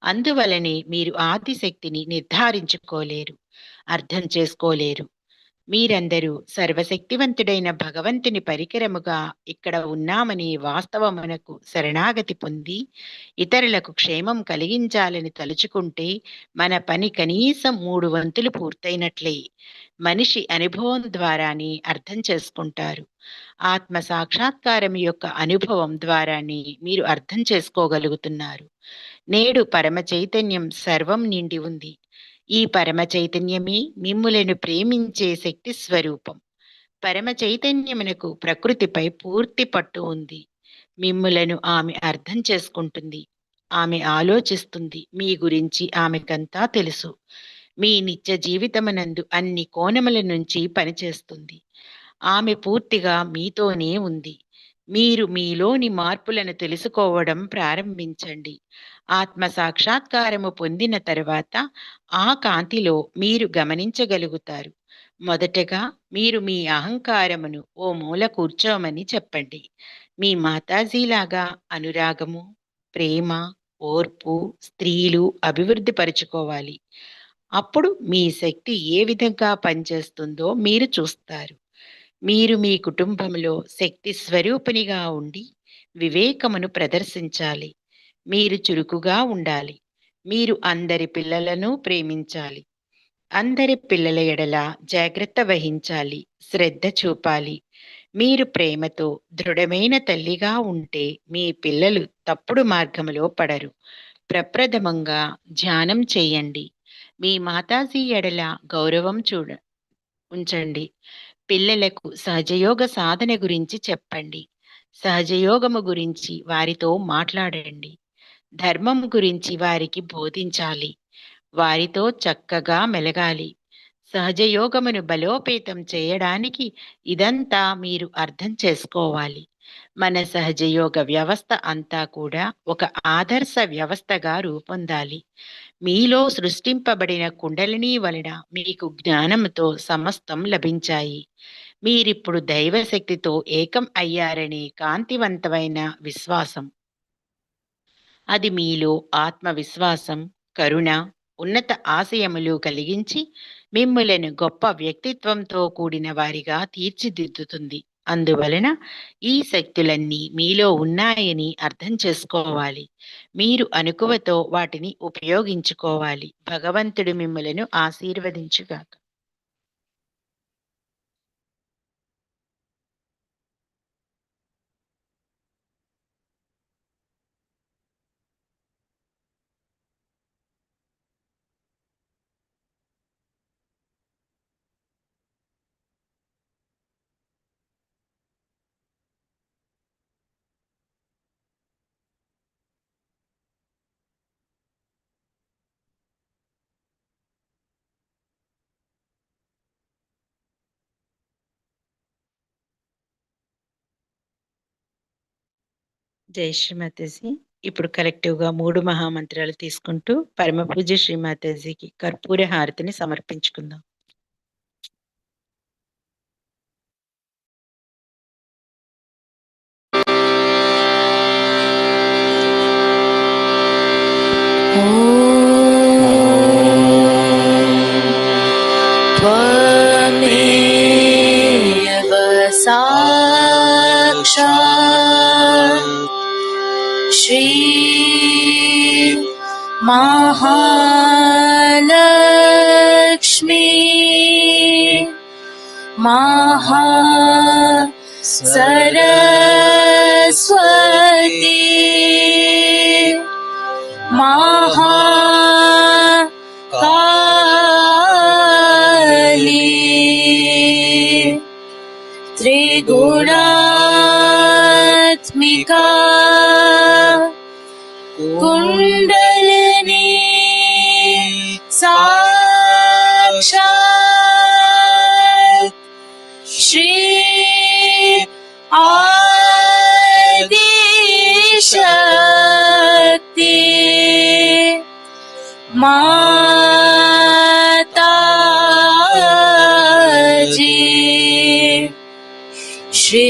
అందువలనే మీరు ఆదిశక్తిని నిర్ధారించుకోలేరు, అర్థం చేసుకోలేరు. మీరందరూ సర్వశక్తివంతుడైన భగవంతుని పరికరముగా ఇక్కడ ఉన్నామని వాస్తవమునకు శరణాగతి పొంది ఇతరులకు క్షేమం కలిగించాలని తలుచుకుంటే మన పని కనీసం 3 వంతులు పూర్తయినట్లే. మనిషి అనుభవం ద్వారానే అర్థం చేసుకుంటారు. ఆత్మ సాక్షాత్కారం యొక్క అనుభవం ద్వారానే మీరు అర్థం చేసుకోగలుగుతున్నారు. నేడు పరమ చైతన్యం సర్వం నిండి ఉంది. ఈ పరమ చైతన్యమే మిమ్ములను ప్రేమించే శక్తి స్వరూపం. పరమ చైతన్యమునకు ప్రకృతిపై పూర్తి పట్టు ఉంది. మిమ్ములను ఆమె అర్థం చేసుకుంటుంది. ఆమె ఆలోచిస్తుంది. మీ గురించి ఆమెకంతా తెలుసు. మీ నిత్య జీవితమునందు అన్ని కోణముల నుంచి పనిచేస్తుంది. ఆమె పూర్తిగా మీతోనే ఉంది. మీరు మీలోని మార్పులను తెలుసుకోవడం ప్రారంభించండి. ఆత్మ సాక్షాత్కారము పొందిన తర్వాత ఆ కాంతిలో మీరు గమనించగలుగుతారు. మొదటగా మీరు మీ అహంకారమును ఓ మూల కూర్చోమని చెప్పండి. మీ మాతాజీలాగా అనురాగము, ప్రేమ, ఓర్పు, స్త్రీలు అభివృద్ధి పరుచుకోవాలి. అప్పుడు మీ శక్తి ఏ విధంగా పనిచేస్తుందో మీరు చూస్తారు. మీరు మీ కుటుంబంలో శక్తి స్వరూపిణిగా ఉండి వివేకమును ప్రదర్శించాలి. మీరు చురుకుగా ఉండాలి. మీరు అందరి పిల్లలను ప్రేమించాలి. అందరి పిల్లల ఎడల జాగ్రత్త వహించాలి, శ్రద్ధ చూపాలి. మీరు ప్రేమతో దృఢమైన తల్లిగా ఉంటే మీ పిల్లలు తప్పుడు మార్గములో పడరు. ప్రప్రథమంగా ధ్యానం చేయండి. మీ మాతాజీ ఎడల గౌరవం ఉంచండి. పిల్లలకు సహజయోగ సాధన గురించి చెప్పండి. సహజయోగము గురించి వారితో మాట్లాడండి. ధర్మం గురించి వారికి బోధించాలి. వారితో చక్కగా మెలగాలి. సహజయోగమును బలోపేతం చేయడానికి ఇదంతా మీరు అర్థం చేసుకోవాలి. మన సహజయోగ వ్యవస్థ అంతా కూడా ఒక ఆదర్శ వ్యవస్థగా రూపొందాలి. మీలో సృష్టింపబడిన కుండలిని వలన మీకు జ్ఞానంతో సమస్తం లభించాయి. మీరిప్పుడు దైవశక్తితో ఏకం అయ్యారనే కాంతివంతమైన విశ్వాసం. అది మీలో ఆత్మవిశ్వాసం, కరుణ, ఉన్నత ఆశయములు కలిగించి మిమ్ములను గొప్ప వ్యక్తిత్వంతో కూడిన వారిగా తీర్చిదిద్దుతుంది. అందువలన ఈ శక్తులన్నీ మీలో ఉన్నాయని అర్థం చేసుకోవాలి. మీరు అనుకువతో వాటిని ఉపయోగించుకోవాలి. భగవంతుడు మిమ్ములను ఆశీర్వదించుగాక. జై శ్రీమాతాజీ. ఇప్పుడు కలెక్టివ్గా 3 మహామంత్రాలు తీసుకుంటూ పరమ పూజ్య శ్రీమాతాజీకి కర్పూర హారతిని సమర్పించుకుందాం. त्वमेव साक्षात् श्री महालक्ष्मी सरस्वती महाकाली त्रिगुणात्मिका कुण्डलिनी साक्षात् श्री आदिशक्ति माताजी श्री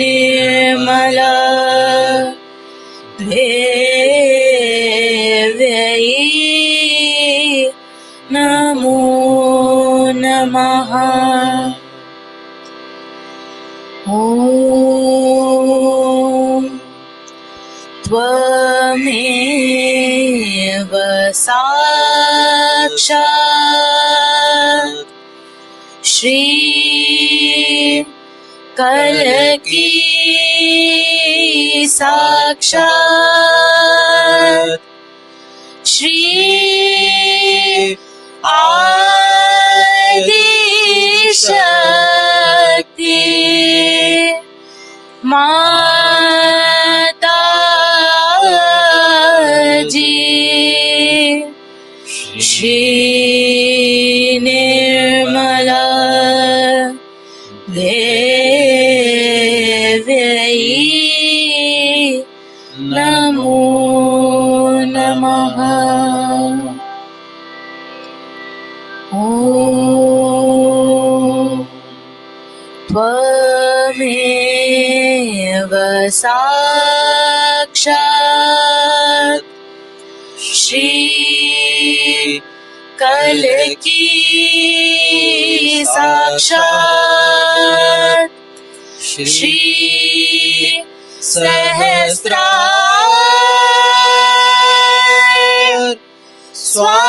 निर्मला देव्यै नमो नमः। ॐ त्वमेव साक्षात् श्री कलकी साक्षात् श्री आदिशक्ति माताजी श्री निर्मला देव्यै नमो नमः। ॐ त्वमेव साक्षात् श्री कलकी साक्षात् श्री सहस्रार स्वामिनी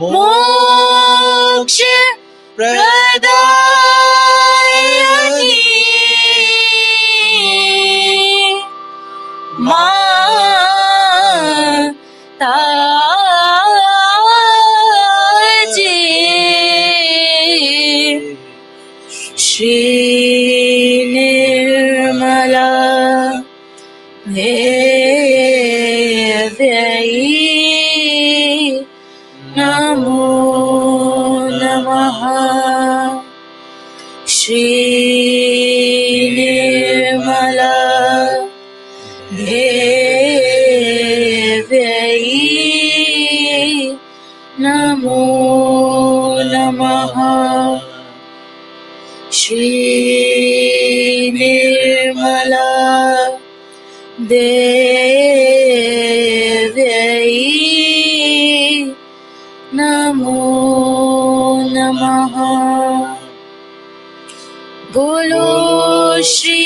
मोक्ष प्रदायिनी माताजी श्री निर्मला देव्यै नमो नमः। श्री निर्मला देव्यै नमो नमः। श्री निर्मला देव्यै नमो नमः। बोलो श्री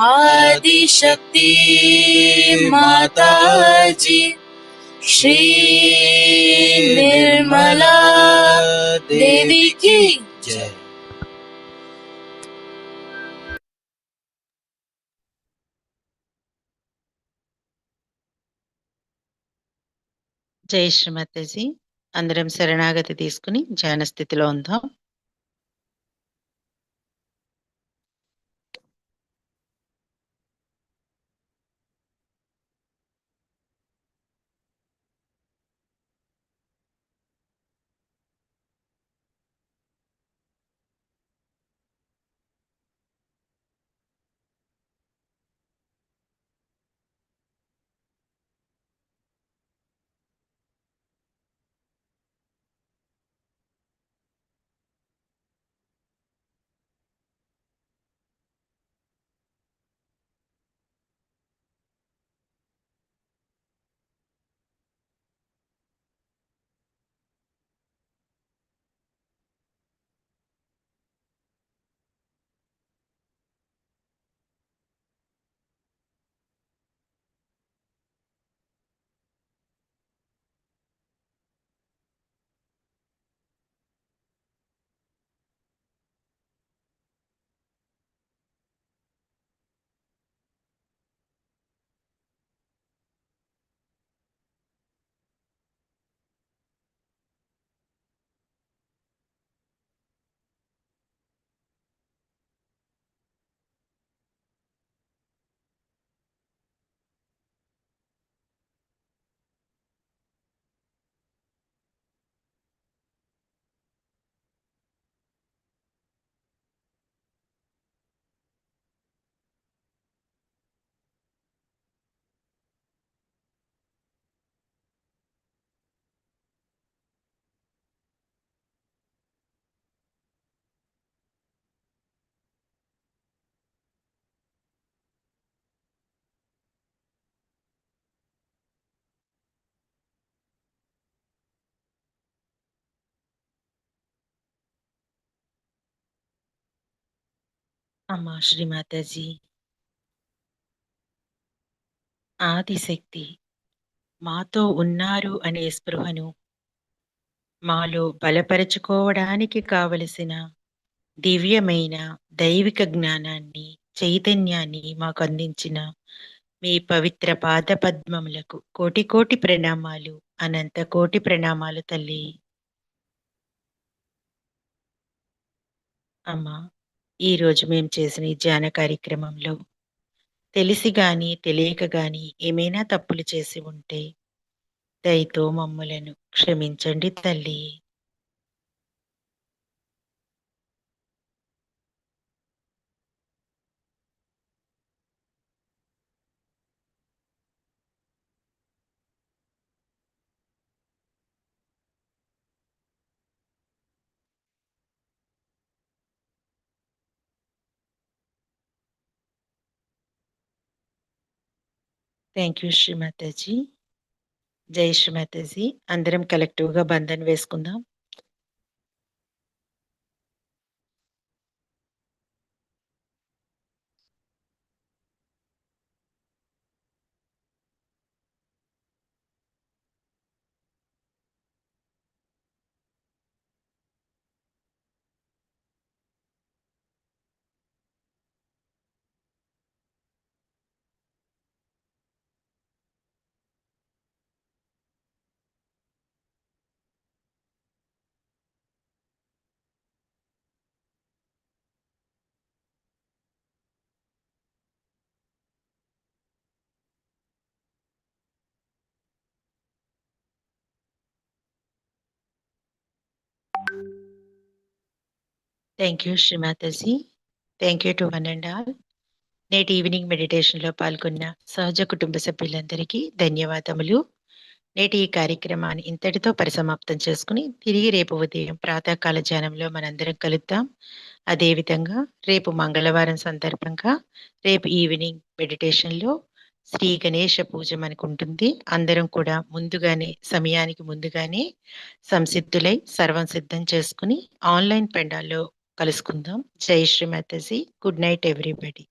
आदिशक्ति माता जी, श्री निर्मला देवी की जय। జై శ్రీమతిజీ. అందరం శరణాగతి తీసుకుని ధ్యాన స్థితిలో ఉందాం. అమ్మా శ్రీమాతాజీ, ఆదిశక్తి మాతో ఉన్నారు అనే స్పృహను మాలో బలపరచుకోవడానికి కావలసిన దివ్యమైన దైవిక జ్ఞానాన్ని, చైతన్యాన్ని మాకు అందించిన మీ పవిత్ర పాద పద్మములకు కోటి కోటి ప్రణామాలు, అనంత కోటి ప్రణామాలు తల్లి. అమ్మా, ఈరోజు మేము చేసిన ఈ ధ్యాన కార్యక్రమంలో తెలిసి గాని తెలియక గాని ఏమైనా తప్పులు చేసి ఉంటే దయతో మమ్ములను క్షమించండి తల్లి. Thank you Shri Mataji. జై శ్రీమాతాజీ. అందరం కలెక్టివ్గా బంధన్ వేసుకుందాం. Thank you Shri Mataji. Thank you to one and all. నేటి ఈవినింగ్ మెడిటేషన్లో పాల్గొన్న సహజ కుటుంబ సభ్యులందరికీ ధన్యవాదములు. నేటి ఈ కార్యక్రమాన్ని ఇంతటితో పరిసమాప్తం చేసుకుని తిరిగి రేపు ఉదయం ప్రాతకాల ధ్యానంలో మనందరం కలుద్దాం. అదేవిధంగా రేపు మంగళవారం సందర్భంగా రేపు ఈవినింగ్ మెడిటేషన్లో శ్రీ గణేష పూజ మనకు ఉంటుంది. అందరం కూడా సమయానికి ముందుగానే సంసిద్ధులై సర్వం సిద్ధం చేసుకుని ఆన్లైన్ పెండాల్లో కలుసుకుందాం. జై Shri Mataji. Good night everybody.